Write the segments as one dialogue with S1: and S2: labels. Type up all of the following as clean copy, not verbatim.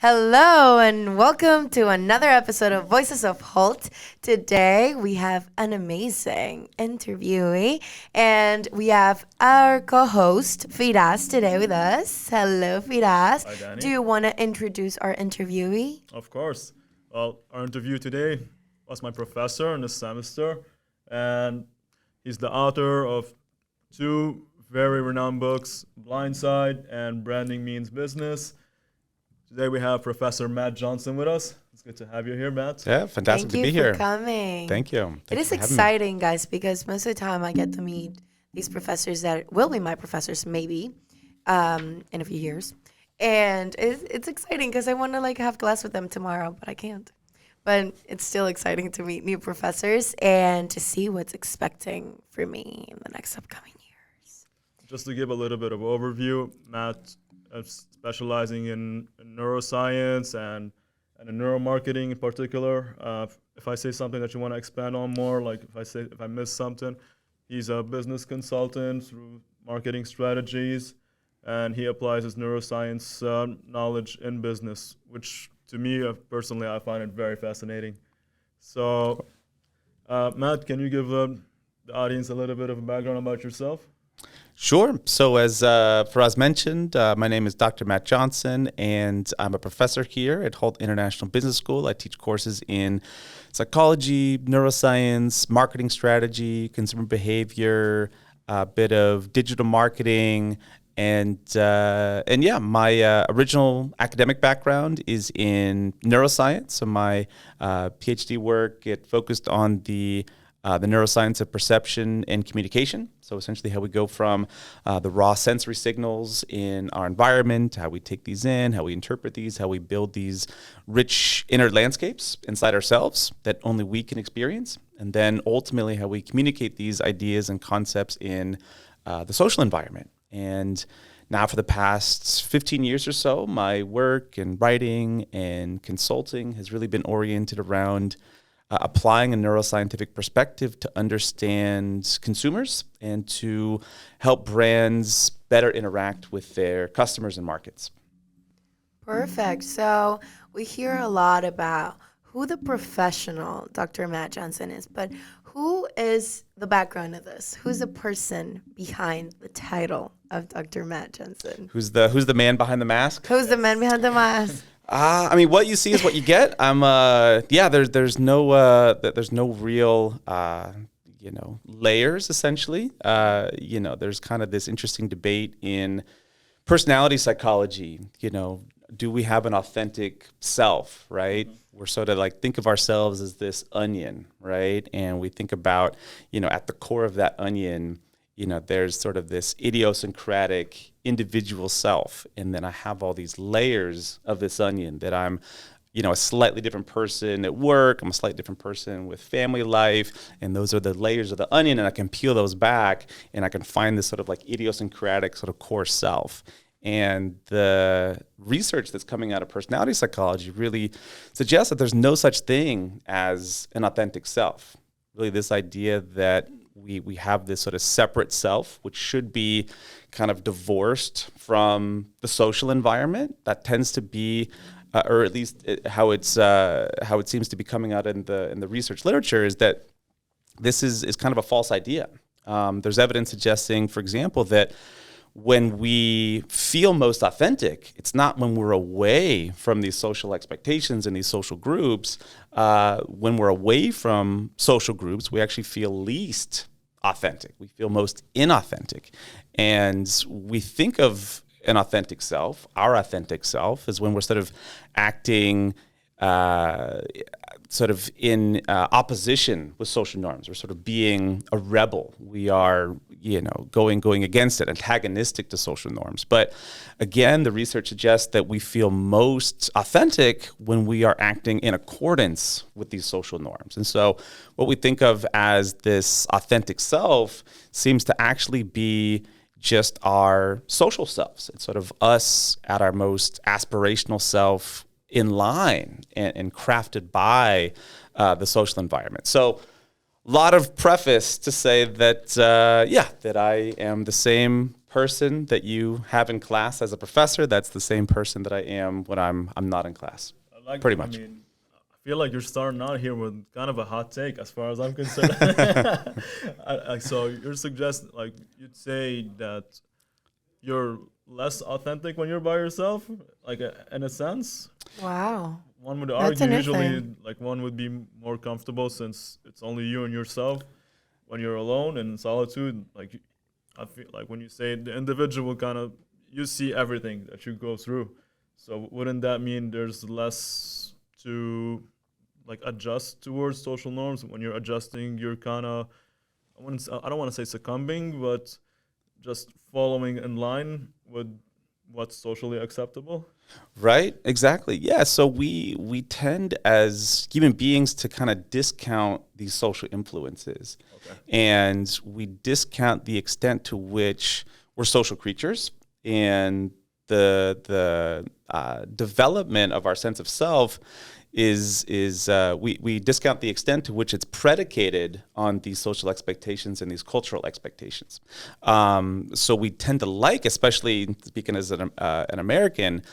S1: Hello and welcome to another episode of Voices of Hult. Today we have an amazing interviewee and we have our co-host Firas today with us. Hello Firas.
S2: Hi, Danny.
S1: Do you want to introduce our interviewee?
S2: Of course. Well, our interview today was my professor in this semester, and he's the author of two very renowned books, Blindsight and Branding Means Business. Today we have Professor Matt Johnson with us. It's good to have you here, Matt.
S3: Yeah, fantastic to be here.
S1: Thank you for coming.
S3: Thank you.
S1: It is exciting, guys, because most of the time I get to meet these professors that will be my professors maybe in a few years. And it's exciting because I want to have class with them tomorrow, but I can't. But it's still exciting to meet new professors and to see what's expecting for me in the next upcoming years.
S2: Just to give a little bit of overview, Matt is specializing in neuroscience and in neuromarketing in particular. If I say something that you want to expand on more, like if I miss something, he's a business consultant through marketing strategies, and he applies his neuroscience knowledge in business, which to me personally I find it very fascinating. So, Matt, can you give the audience a little bit of a background about yourself?
S3: Sure. So as Faraz mentioned, my name is Dr. Matt Johnson, and I'm a professor here at Hult International Business School. I teach courses in psychology, neuroscience, marketing strategy, consumer behavior, a bit of digital marketing, and yeah, my original academic background is in neuroscience. So my PhD work, it focused on the neuroscience of perception and communication. So essentially how we go from the raw sensory signals in our environment, how we take these in, how we interpret these, how we build these rich inner landscapes inside ourselves that only we can experience, and then ultimately how we communicate these ideas and concepts in the social environment. And now for the past 15 years or so, my work in writing and consulting has really been oriented around applying a neuroscientific perspective to understand consumers and to help brands better interact with their customers and markets.
S1: Perfect. So we hear a lot about who the professional Dr. Matt Johnson is, but who is the background of this? Who's the person behind the title of Dr. Matt Johnson?
S3: Who's the man behind the mask?
S1: Who's the man behind the mask?
S3: I mean, what you see is what you get. There's no real, layers essentially. There's kind of this interesting debate in personality psychology. Do we have an authentic self, right? We're sort of think of ourselves as this onion, right? And we think about, at the core of that onion, there's sort of this idiosyncratic individual self. And then I have all these layers of this onion that I'm, a slightly different person at work. I'm a slightly different person with family life. And those are the layers of the onion. And I can peel those back and I can find this sort of idiosyncratic sort of core self. And the research that's coming out of personality psychology really suggests that there's no such thing as an authentic self. Really, this idea that we have this sort of separate self, which should be kind of divorced from the social environment. That tends to be, or at least how it seems to be coming out in the research literature, is that this is kind of a false idea. There's evidence suggesting, for example, that when we feel most authentic, it's not when we're away from these social expectations and these social groups. When we're away from social groups, we actually feel least authentic. We feel most inauthentic. And we think of an authentic self, our authentic self, is when we're sort of acting sort of in opposition with social norms. We're sort of being a rebel. We are, going against it, antagonistic to social norms. But again, the research suggests that we feel most authentic when we are acting in accordance with these social norms. And so what we think of as this authentic self seems to actually be just our social selves. It's sort of us at our most aspirational self, in line and crafted by the social environment. So a lot of preface to say that, that I am the same person that you have in class as a professor, that's the same person that I am when I'm not in class.
S2: I like
S3: Pretty
S2: that.
S3: much.
S2: I mean, I feel like you're starting out here with kind of a hot take as far as I'm concerned. So you're suggesting, like, you'd say that you're less authentic when you're by yourself, like in a sense.
S1: Wow.
S2: One would
S1: That's
S2: argue usually
S1: interesting.
S2: like one would be more comfortable since it's only you and yourself. When you're alone in solitude, like I feel like when you say the individual kind of you see everything that you go through. So wouldn't that mean there's less to like adjust towards social norms when you're adjusting? You're kind of I don't want to say succumbing, but just following in line with what's socially acceptable.
S3: Right? Exactly. Yeah. So we tend as human beings to kind of discount these social influences.
S2: Okay.
S3: And we discount the extent to which we're social creatures, and the development of our sense of self is we discount the extent to which it's predicated on these social expectations and these cultural expectations. So we tend to like, especially speaking as an American,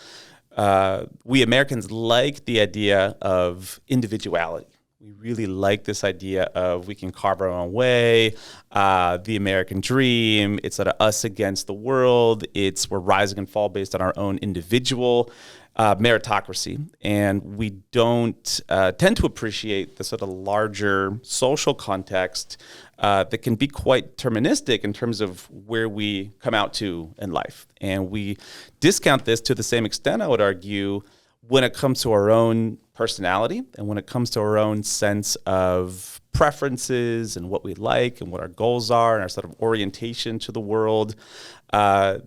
S3: we Americans like the idea of individuality. We really like this idea of we can carve our own way, the American dream. It's sort of us against the world. We're rising and fall based on our own individual meritocracy. And we don't tend to appreciate the sort of larger social context that can be quite deterministic in terms of where we come out to in life. And we discount this to the same extent, I would argue, when it comes to our own personality and when it comes to our own sense of preferences and what we like and what our goals are and our sort of orientation to the world.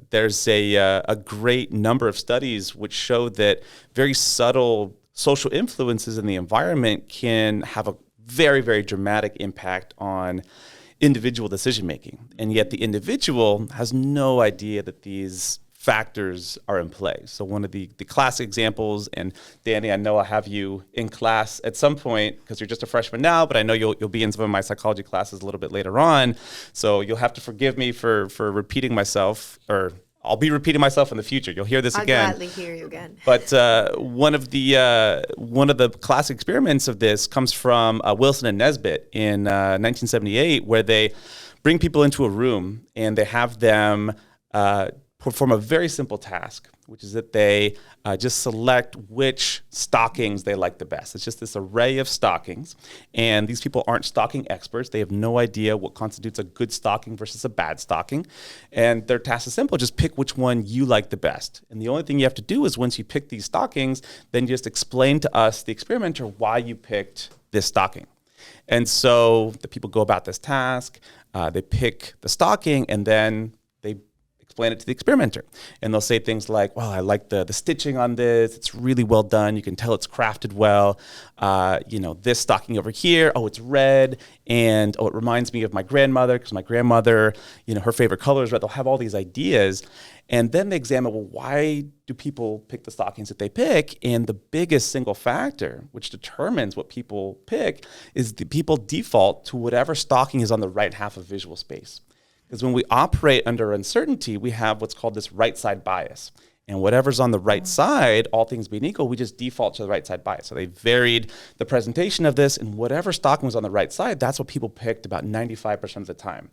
S3: There's a great number of studies which show that very subtle social influences in the environment can have a very, very dramatic impact on individual decision making. And yet the individual has no idea that these factors are in play. So one of the classic examples, and Danny, I know I'll have you in class at some point because you're just a freshman now, but I know you'll be in some of my psychology classes a little bit later on. So you'll have to forgive me for repeating myself, or I'll be repeating myself in the future. You'll hear this again.
S1: I'll gladly hear you again.
S3: But one of the classic experiments of this comes from Wilson and Nesbitt in 1978, where they bring people into a room and they have them perform a very simple task, which is that they just select which stockings they like the best. It's just this array of stockings, and these people aren't stocking experts. They have no idea what constitutes a good stocking versus a bad stocking, and their task is simple: just pick which one you like the best. And the only thing you have to do is, once you pick these stockings, then just explain to us, the experimenter, why you picked this stocking. And so the people go about this task, they pick the stocking, and then they explain it to the experimenter. And they'll say things like, well, I like the stitching on this. It's really well done. You can tell it's crafted well. This stocking over here, oh, it's red. And, oh, it reminds me of my grandmother because my grandmother, her favorite color is red. They'll have all these ideas. And then they examine, well, why do people pick the stockings that they pick? And the biggest single factor, which determines what people pick, is the people default to whatever stocking is on the right half of visual space. Because when we operate under uncertainty, we have what's called this right side bias. And whatever's on the right side, all things being equal, we just default to the right side bias. So they varied the presentation of this, and whatever stocking was on the right side, that's what people picked about 95% of the time.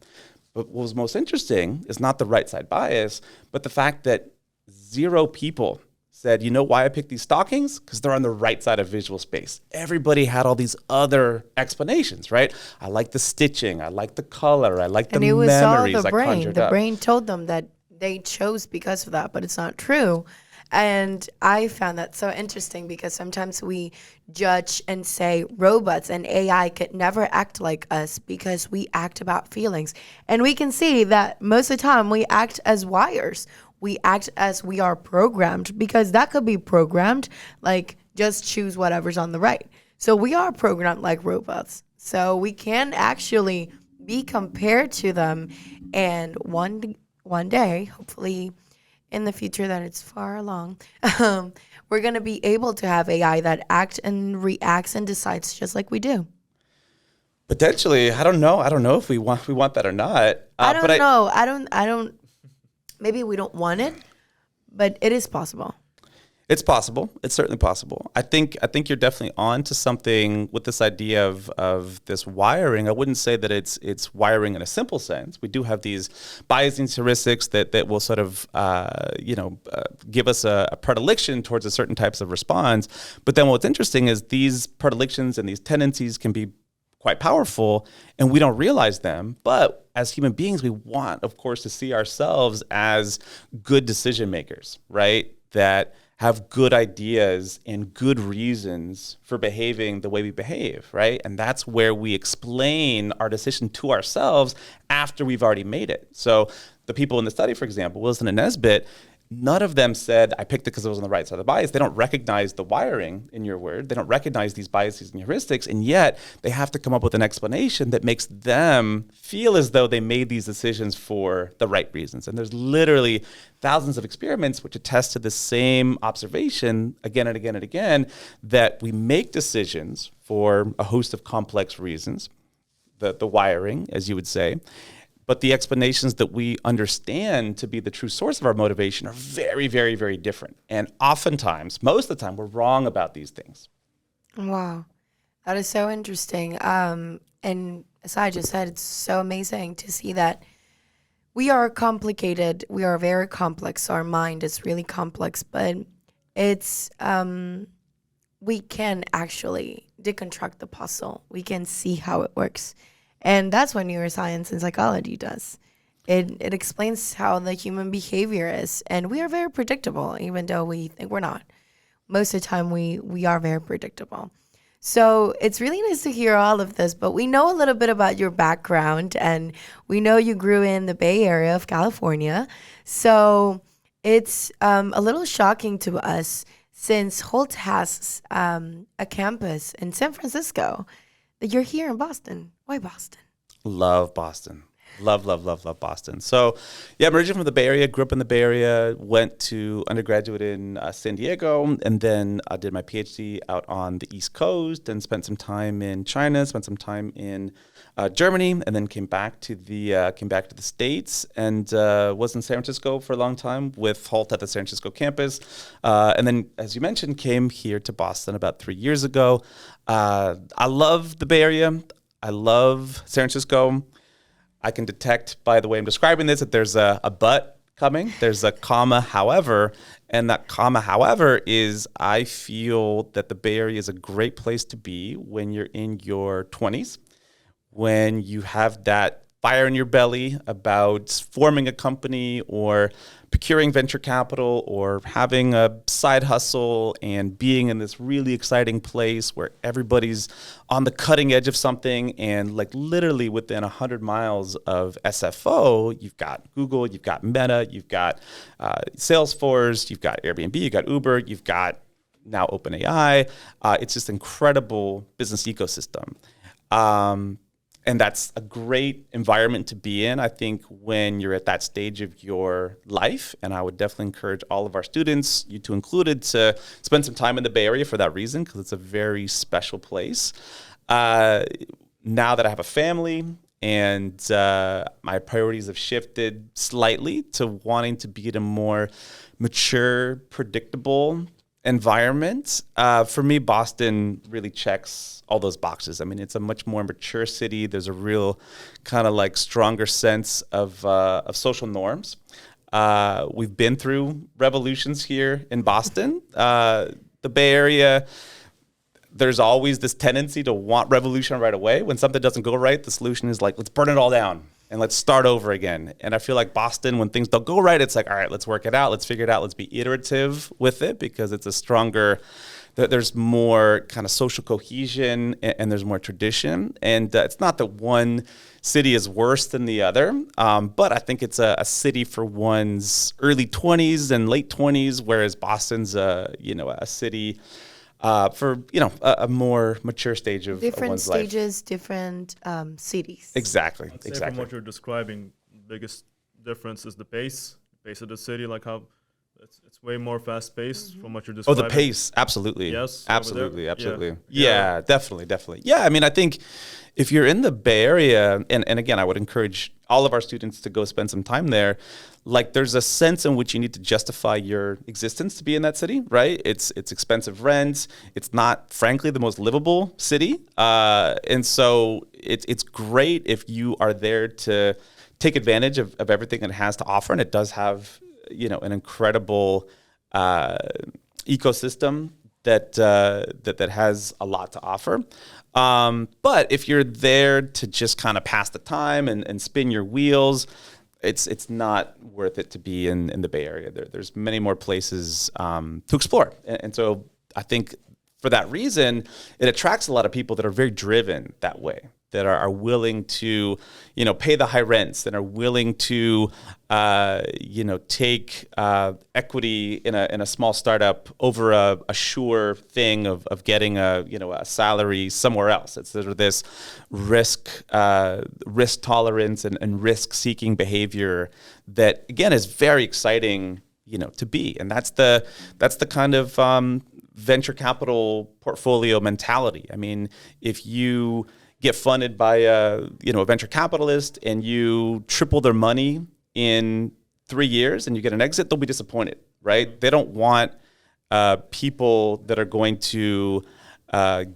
S3: But what was most interesting is not the right side bias, but the fact that 0 people said, you know why I picked these stockings? Because they're on the right side of visual space. Everybody had all these other explanations, right? I like the stitching, I like the color, I like the
S1: And it was
S3: memories
S1: all the
S3: I
S1: brain.
S3: conjured
S1: The
S3: up.
S1: brain told them that they chose because of that, but it's not true. And I found that so interesting because sometimes we judge and say robots and AI could never act like us because we act about feelings. And we can see that most of the time we act as wires. We act as we are programmed, because that could be programmed, like just choose whatever's on the right. So we are programmed like robots. So we can actually be compared to them. And one day, hopefully in the future that it's far along, we're going to be able to have AI that acts and reacts and decides just like we do.
S3: Potentially, I don't know if we want that or not.
S1: I don't know. I don't Maybe we don't want it, but it is possible.
S3: It's possible. It's certainly possible. I think you're definitely on to something with this idea of this wiring. I wouldn't say that it's wiring in a simple sense. We do have these biasing heuristics that will sort of give us a predilection towards a certain types of response. But then what's interesting is these predilections and these tendencies can be quite powerful, and we don't realize them. But as human beings, we want, of course, to see ourselves as good decision makers, right? That have good ideas and good reasons for behaving the way we behave, right? And that's where we explain our decision to ourselves after we've already made it. So the people in the study, for example, Wilson and Nesbitt, none of them said, I picked it because it was on the right side of the bias. They don't recognize the wiring in your word. They don't recognize these biases and heuristics, and yet they have to come up with an explanation that makes them feel as though they made these decisions for the right reasons. And there's literally thousands of experiments which attest to the same observation again and again and again, that we make decisions for a host of complex reasons, the wiring, as you would say, but the explanations that we understand to be the true source of our motivation are very, very, very different. And oftentimes, most of the time, we're wrong about these things.
S1: Wow. That is so interesting. And as I just said, it's so amazing to see that we are complicated. We are very complex. Our mind is really complex, but it's we can actually deconstruct the puzzle. We can see how it works. And that's what neuroscience and psychology does. It explains how the human behavior is. And we are very predictable, even though we think we're not. Most of the time, we are very predictable. So it's really nice to hear all of this, but we know a little bit about your background, and we know you grew in the Bay Area of California. So it's a little shocking to us, since Hult has a campus in San Francisco, that you're here in Boston. Why Boston?
S3: Love Boston. Love Boston. So, yeah, I'm originally from the Bay Area, grew up in the Bay Area, went to undergraduate in San Diego, and then I did my PhD out on the East Coast and spent some time in China, spent some time in Germany, and then came back to the States, and was in San Francisco for a long time with Hult at the San Francisco campus. And then, as you mentioned, came here to Boston about 3 years ago. I love the Bay Area. I love San Francisco. I can detect by the way I'm describing this that there's a but coming. There's a comma, however, and that comma, however, is I feel that the Bay Area is a great place to be when you're in your 20s, when you have that fire in your belly about forming a company or procuring venture capital or having a side hustle and being in this really exciting place where everybody's on the cutting edge of something, and like literally within 100 miles of SFO, you've got Google, you've got Meta, you've got Salesforce, you've got Airbnb, you've got Uber, you've got now OpenAI. It's just incredible business ecosystem. And that's a great environment to be in, I think, when you're at that stage of your life. And I would definitely encourage all of our students, you two included, to spend some time in the Bay Area for that reason, because it's a very special place. Now that I have a family and my priorities have shifted slightly to wanting to be in a more mature, predictable environment, for me, Boston really checks all those boxes. I mean, it's a much more mature city. There's a real kind of like stronger sense of social norms. We've been through revolutions here in Boston. The Bay Area, there's always this tendency to want revolution right away. When something doesn't go right, the solution is like, let's burn it all down and let's start over again. And I feel like Boston, when things don't go right, it's like, all right, let's work it out. Let's figure it out. Let's be iterative with it, because it's a stronger, there's more kind of social cohesion and there's more tradition. And it's not that one city is worse than the other, but I think it's a city for one's early 20s and late 20s, whereas Boston's a city for a more mature stage of one's life.
S1: Different stages, different cities.
S3: Exactly.
S2: I'd say from what you're describing, the biggest difference is the pace of the city, like how it's way more fast paced from what you're
S3: Oh,
S2: describing.
S3: the pace. Absolutely.
S2: Yes, over
S3: Absolutely.
S2: there.
S3: Absolutely.
S2: Yeah.
S3: Yeah, definitely. Definitely. Yeah. I mean, I think if you're in the Bay Area, and again, I would encourage all of our students to go spend some time there. Like, there's a sense in which you need to justify your existence to be in that city, right? It's expensive rent. It's not, frankly, the most livable city. And so it's great if you are there to take advantage of everything it has to offer. And it does have, an incredible ecosystem that has a lot to offer. But if you're there to just kind of pass the time and spin your wheels, it's not worth it to be in the Bay Area. There's many more places to explore. And so I think for that reason, it attracts a lot of people that are very driven that way, that are willing to, pay the high rents, that are willing to, take equity in a small startup over a sure thing of getting a salary somewhere else. It's sort of this risk tolerance and risk seeking behavior that, again, is very exciting, to be. And that's the kind of venture capital portfolio mentality. I mean, if you get funded by a venture capitalist and you triple their money in 3 years and you get an exit, they'll be disappointed, right? They don't want people that are going to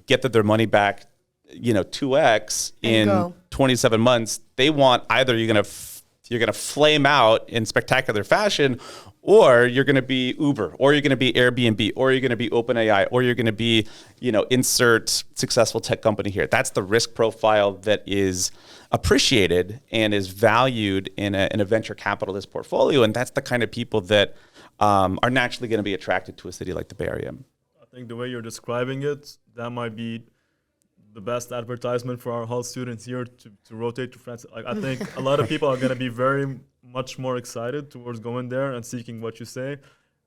S3: get their money back, 2x in 27 months. They want either you're gonna flame out in spectacular fashion, or you're going to be Uber, or you're going to be Airbnb, or you're going to be OpenAI, or you're going to be, insert successful tech company here. That's the risk profile that is appreciated and is valued in a venture capitalist portfolio. And that's the kind of people that are naturally going to be attracted to a city like the Bay Area.
S2: I think the way you're describing it, that might be the best advertisement for our Hult students here to rotate to France. Like, I think a lot of people are going to be very much more excited towards going there and seeking what you say,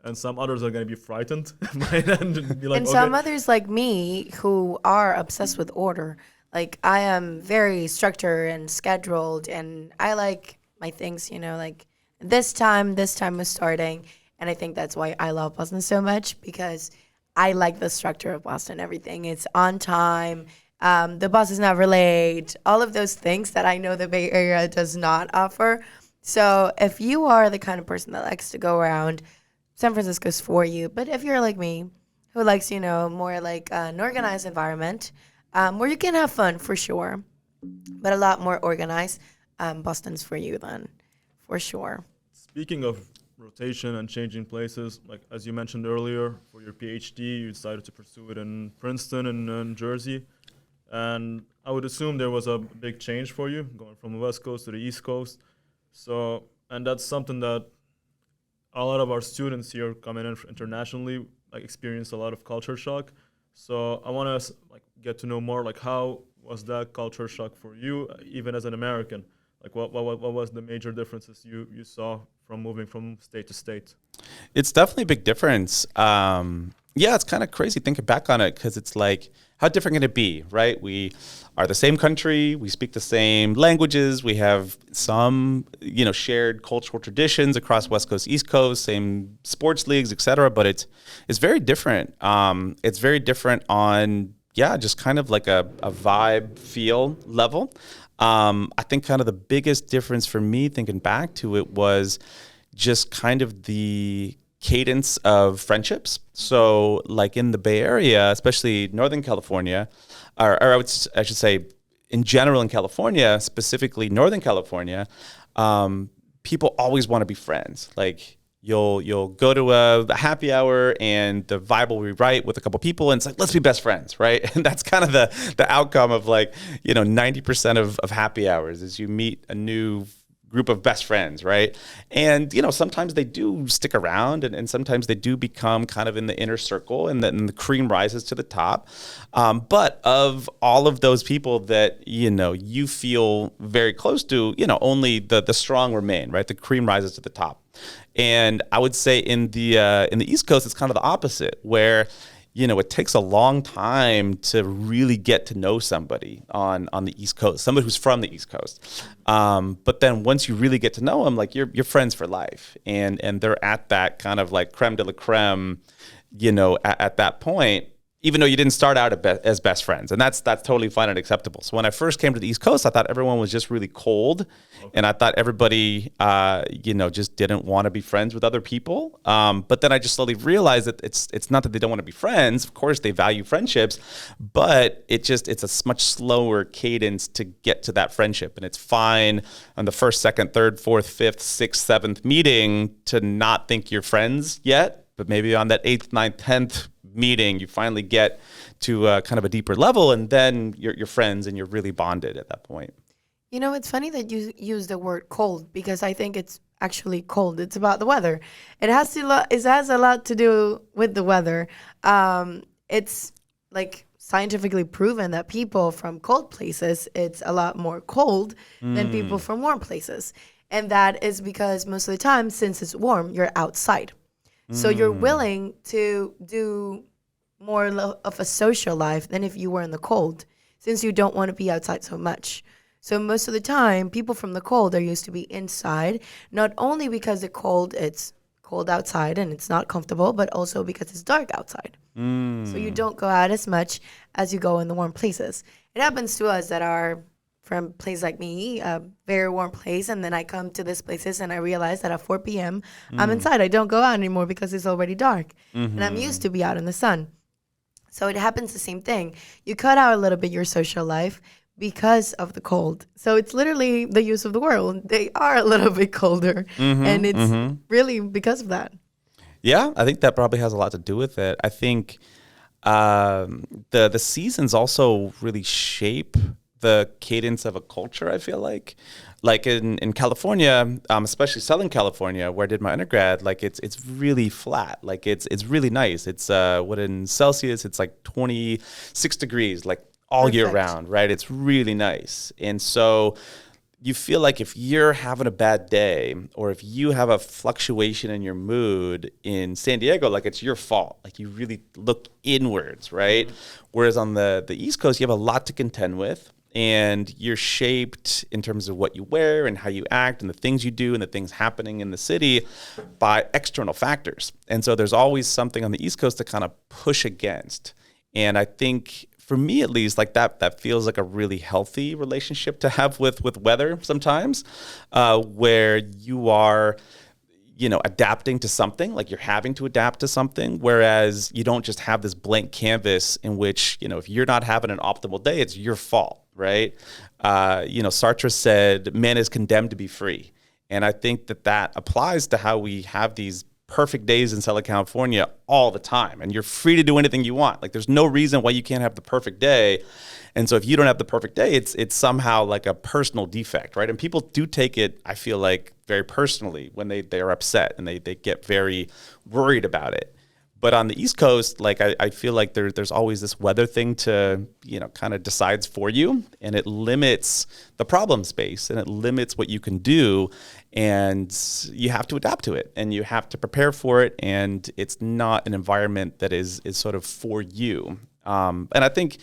S2: and some others are going to be frightened by that and be like,
S1: and some others like me who are obsessed with order. Like, I am very structured and scheduled, and I like my things, like this time was starting, and I think that's why I love Boston so much, because I like the structure of Boston. Everything, it's on time. The bus is never late. All of those things that I know the Bay Area does not offer. So if you are the kind of person that likes to go around, San Francisco's for you. But if you're like me, who likes, more like an organized environment, where you can have fun for sure, but a lot more organized, Boston's for you then, for sure.
S2: Speaking of rotation and changing places, like as you mentioned earlier, for your PhD, you decided to pursue it in Princeton in Jersey. And I would assume there was a big change for you, going from the West Coast to the East Coast. So, and that's something that a lot of our students here coming in internationally experience a lot of culture shock. So I want to get to know more, how was that culture shock for you, even as an American? What was the major differences you saw from moving from state to state?
S3: It's definitely a big difference. Yeah, it's kind of crazy thinking back on it, because it's like, how different can it be, right? We are the same country, we speak the same languages, we have some, shared cultural traditions across West Coast, East Coast, same sports leagues, et cetera, but it's very different. It's very different on, just kind of like a vibe, feel level. I think kind of the biggest difference for me thinking back to it was just kind of the cadence of friendships. So like in the Bay Area, especially Northern California, or I should say in general in California, specifically Northern California, people always want to be friends. Like you'll go to a happy hour and the vibe will be right with a couple people, and it's like, let's be best friends, right? And that's kind of the outcome of 90% of happy hours is you meet a new group of best friends, right? And, sometimes they do stick around and sometimes they do become kind of in the inner circle, and then the cream rises to the top. But of all of those people that, you feel very close to, only the strong remain, right? The cream rises to the top. And I would say in the East Coast, it's kind of the opposite, where it takes a long time to really get to know somebody on the East Coast, somebody who's from the East Coast. But then once you really get to know them, like you're friends for life, and they're at that kind of like creme de la creme, at that point, even though you didn't start out as best friends, and that's totally fine and acceptable. So when I first came to the East Coast, I thought everyone was just really cold, and I thought everybody, just didn't want to be friends with other people. But then I just slowly realized that it's not that they don't want to be friends. Of course, they value friendships, but it's a much slower cadence to get to that friendship, and it's fine on the first, second, third, fourth, fifth, sixth, seventh meeting to not think you're friends yet, but maybe on that 8th, 9th, 10th meeting, you finally get to kind of a deeper level, and then you're friends and you're really bonded at that point.
S1: It's funny that you use the word cold, because I think it's actually cold. It's about the weather. It has a lot to do with the weather. It's like scientifically proven that people from cold places, it's a lot more cold than people from warm places. And that is because most of the time, since it's warm, you're outside. So you're willing to do more of a social life than if you were in the cold, since you don't want to be outside so much. So most of the time, people from the cold are used to be inside, not only because it's cold outside and it's not comfortable, but also because it's dark outside. So you don't go out as much as you go in the warm places. It happens to us that are from a place like me, a very warm place, and then I come to this places and I realize that at 4 p.m. I'm inside. I don't go out anymore because it's already dark, and I'm used to be out in the sun. So it happens the same thing. You cut out a little bit your social life because of the cold. So it's literally the use of the word. They are a little bit colder, and it's really because of that.
S3: Yeah, I think that probably has a lot to do with it. I think the seasons also really shape the cadence of a culture, I feel like in California, especially Southern California, where I did my undergrad, like it's really flat. Like it's really nice. It's in Celsius, it's like 26 degrees, like all year round, right? It's really nice. And so you feel like if you're having a bad day, or if you have a fluctuation in your mood in San Diego, like it's your fault. Like you really look inwards, right? Whereas on the East Coast, you have a lot to contend with, and you're shaped in terms of what you wear and how you act and the things you do and the things happening in the city by external factors. And so there's always something on the East Coast to kind of push against. And I think, for me at least, like that feels like a really healthy relationship to have with weather sometimes, where you are, adapting to something, like you're having to adapt to something, whereas you don't just have this blank canvas in which, if you're not having an optimal day, it's your fault, right? Sartre said, man is condemned to be free. And I think that applies to how we have these perfect days in Southern California all the time, and you're free to do anything you want. Like there's no reason why you can't have the perfect day. And so if you don't have the perfect day, it's somehow like a personal defect, right? And people do take it, I feel like, very personally when they are upset and they get very worried about it. But on the East Coast, like I feel like there's always this weather thing to, kind of decides for you, and it limits the problem space and it limits what you can do, and you have to adapt to it and you have to prepare for it, and it's not an environment that is sort of for you. And I think,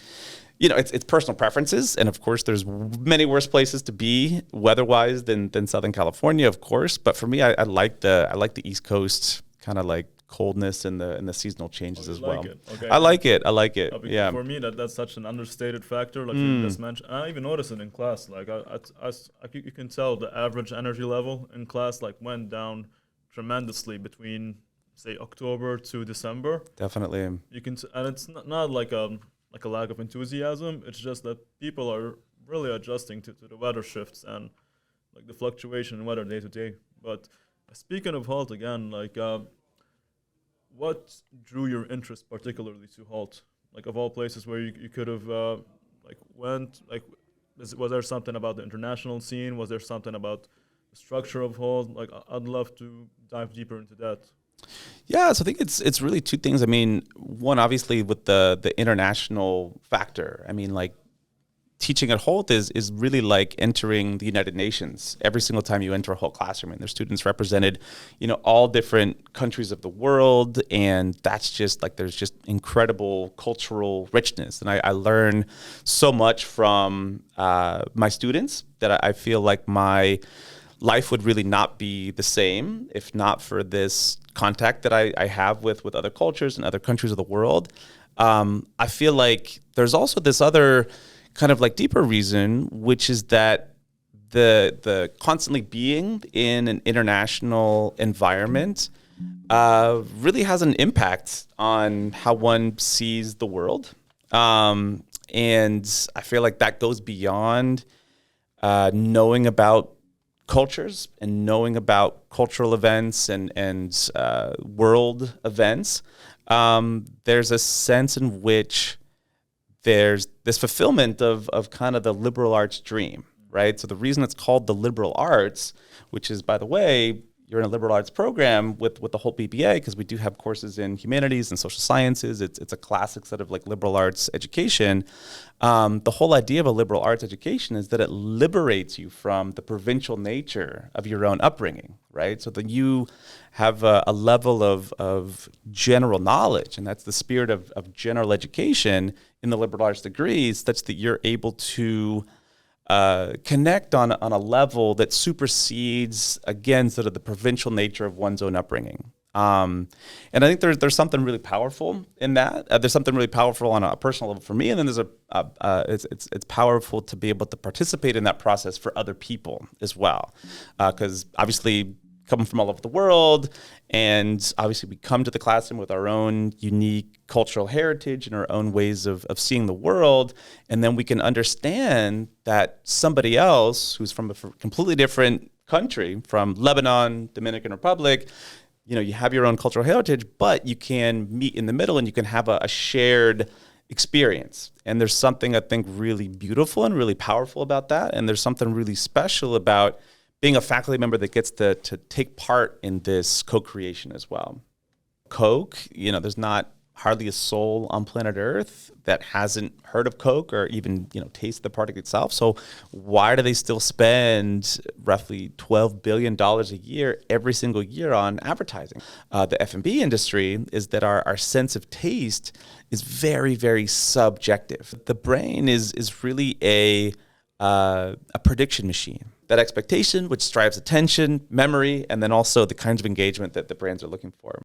S3: it's personal preferences, and of course there's many worse places to be weather-wise than Southern California, of course. But for me, I like the East Coast kind of like coldness and the seasonal changes as well.
S2: Okay.
S3: I like it. Yeah.
S2: For me, that's such an understated factor. Like you just mentioned, I even noticed it in class. Like you can tell the average energy level in class like went down tremendously between, say, October to December.
S3: Definitely.
S2: You can, and it's not like a lack of enthusiasm. It's just that people are really adjusting to the weather shifts and like the fluctuation in weather day to day. But speaking of Hult again, like. What drew your interest particularly to Hult? Like of all places where you could have went, like was there something about the international scene? Was there something about the structure of Hult? Like I'd love to dive deeper into that.
S3: Yeah, so I think it's really two things. I mean, one, obviously with the international factor. I mean, like teaching at Hult is really like entering the United Nations every single time you enter a Hult classroom. And there's students represented, all different countries of the world. And that's just like, there's just incredible cultural richness. And I learn so much from my students that I feel like my life would really not be the same if not for this contact that I have with other cultures and other countries of the world. I feel like there's also this other kind of like deeper reason, which is that the constantly being in an international environment really has an impact on how one sees the world. And I feel like that goes beyond knowing about cultures and knowing about cultural events and world events. There's a sense in which there's this fulfillment of kind of the liberal arts dream, right? So the reason it's called the liberal arts, which is, by the way, you're in a liberal arts program with the whole BBA, because we do have courses in humanities and social sciences. It's a classic set of like liberal arts education. The whole idea of a liberal arts education is that it liberates you from the provincial nature of your own upbringing, right? So that you have a level of general knowledge, and that's the spirit of general education in the liberal arts degrees, such that you're able to connect on a level that supersedes, again, sort of the provincial nature of one's own upbringing. And I think there's something really powerful in that. There's something really powerful on a personal level for me, and then there's it's powerful to be able to participate in that process for other people as well, because obviously coming from all over the world, and obviously we come to the classroom with our own unique cultural heritage and our own ways of seeing the world, and then we can understand that somebody else who's from a completely different country, from Lebanon, Dominican Republic, you have your own cultural heritage, but you can meet in the middle and you can have a shared experience. And there's something I think really beautiful and really powerful about that, and there's something really special about being a faculty member that gets to take part in this co-creation as well. Coke, there's not hardly a soul on planet Earth that hasn't heard of Coke or even, tasted the product itself. So why do they still spend roughly $12 billion a year, every single year, on advertising? The F&B industry is that our sense of taste is very, very subjective. The brain is really a prediction machine. That expectation, which drives attention, memory, and then also the kinds of engagement that the brands are looking for.